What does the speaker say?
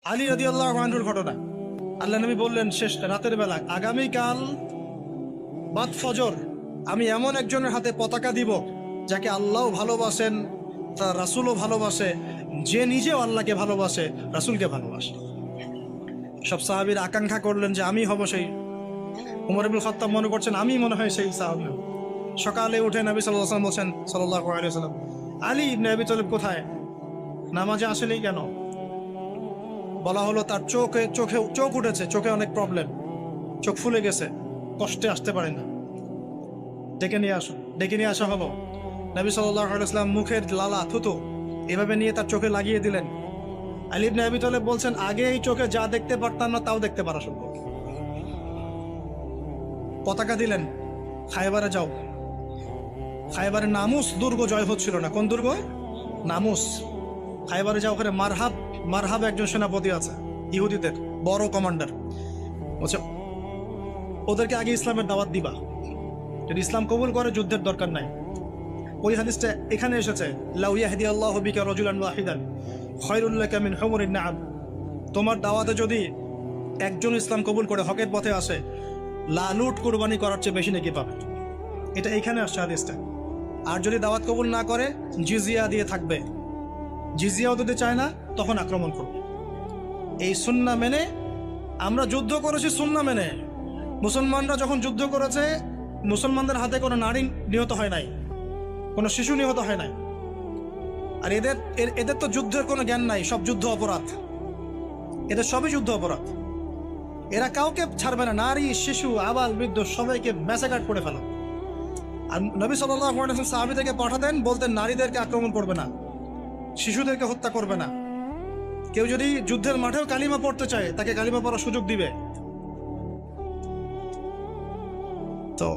আলী রাদিয়াল্লাহু আনহুর ঘটনা। আল্লাহ নবী বললেন শেষ রাতের বেলা, আগামীকাল বাদ ফজর আমি এমন একজনের হাতে পতাকা দিব যাকে আল্লাহও ভালোবাসেন, তার রাসূলও ভালোবাসে, যে নিজেও আল্লাহকে ভালোবাসে, রাসূলকে ভালোবাসে। সব সাহাবীরা আকাঙ্ক্ষা করলেন যে আমি হব সেই। উমর ইবনুল খাত্তাব মনে করছেন আমি মনে হয় সেই সাহাবী। সকালে উঠে নবী সাল্লাল্লাহু আলাইহি ওয়াসাল্লাম বলছেন, সাল্লাল্লাহু আলাইহি ওয়াসাল্লাম, আলী ইবনে আবি তালিব কোথায়? নামাজে আসেনি কেন? বলা হলো তার চোখ উঠেছে, চোখে অনেক প্রবলেম, চোখ ফুলে গেছে, কষ্টে আসতে পারে না, ডেকে নিয়ে আসা হলো। নবী সাল্লাল্লাহু আলাইহি ওয়াসাল্লাম মুখের লালা থুতু এভাবে নিয়ে তার চোখে লাগিয়ে দিলেন। আলী ইবনে আবি তালিব বলছেন আগে এই চোখে যা দেখতে পারতাম না তাও দেখতে পারা সম্ভব। পতাকা দিলেন, খায়বারে যাও। খায়বারে নামুস দুর্গ জয় হচ্ছিল না। কোন দুর্গ? নামুস। খায়বারে যাও, ওখানে মারহাব একজন সেনাপতি আছে, ইহুদিদের বড় কমান্ডার। বলছে ওদেরকে আগে ইসলামের দাওয়াত দিবা, যদি ইসলাম কবুল করে যুদ্ধের দরকার নাই। ওই হাদিসটা এখানে এসেছে, লাউ ইয়াহদিয়াল্লাহু বিকা রাজুলান ওয়াহিদান খায়রুল লাকা মিন হুমুরিন নাআম। তোমার দাওয়াতে যদি একজন ইসলাম কবুল করে হকের পথে আসে, লালুট কুরবানি করার চেয়ে বেশি নাকি পাবে। এটা এখানে আসছে হাদিসটা। আর যদি দাওয়াত কবুল না করে জিজিয়া দিয়ে থাকবে, জিজিয়াও দিতে চায় না, তখন আক্রমণ করবে। এই সুন্নাহ মেনে আমরা যুদ্ধ করেছি। সুন্নাহ মেনে মুসলমানরা যখন যুদ্ধ করেছে, মুসলমানদের হাতে কোনো নারী নিহত হয় নাই, কোনো শিশু নিহত হয় নাই। আর এদের তো যুদ্ধের কোনো জ্ঞান নাই, সব যুদ্ধ অপরাধ, এদের সবই যুদ্ধ অপরাধ। এরা কাউকে ছাড়বে না, নারী শিশু আবাল বৃদ্ধ সবাইকে ম্যাসাকার করে ফেলা। আর নবী সাল্লাল্লাহু আলাইহি ওয়াসাল্লাম সাহাবীদেরকে পাঠাতেন, বলতেন নারীদেরকে আক্রমণ করবে না, শিশুদেরকে হত্যা করবে না। কেউ যদি যুদ্ধের মাঠেও কালিমা পড়তে চায় তাকে কালিমা পড়ার সুযোগ দিবে। তো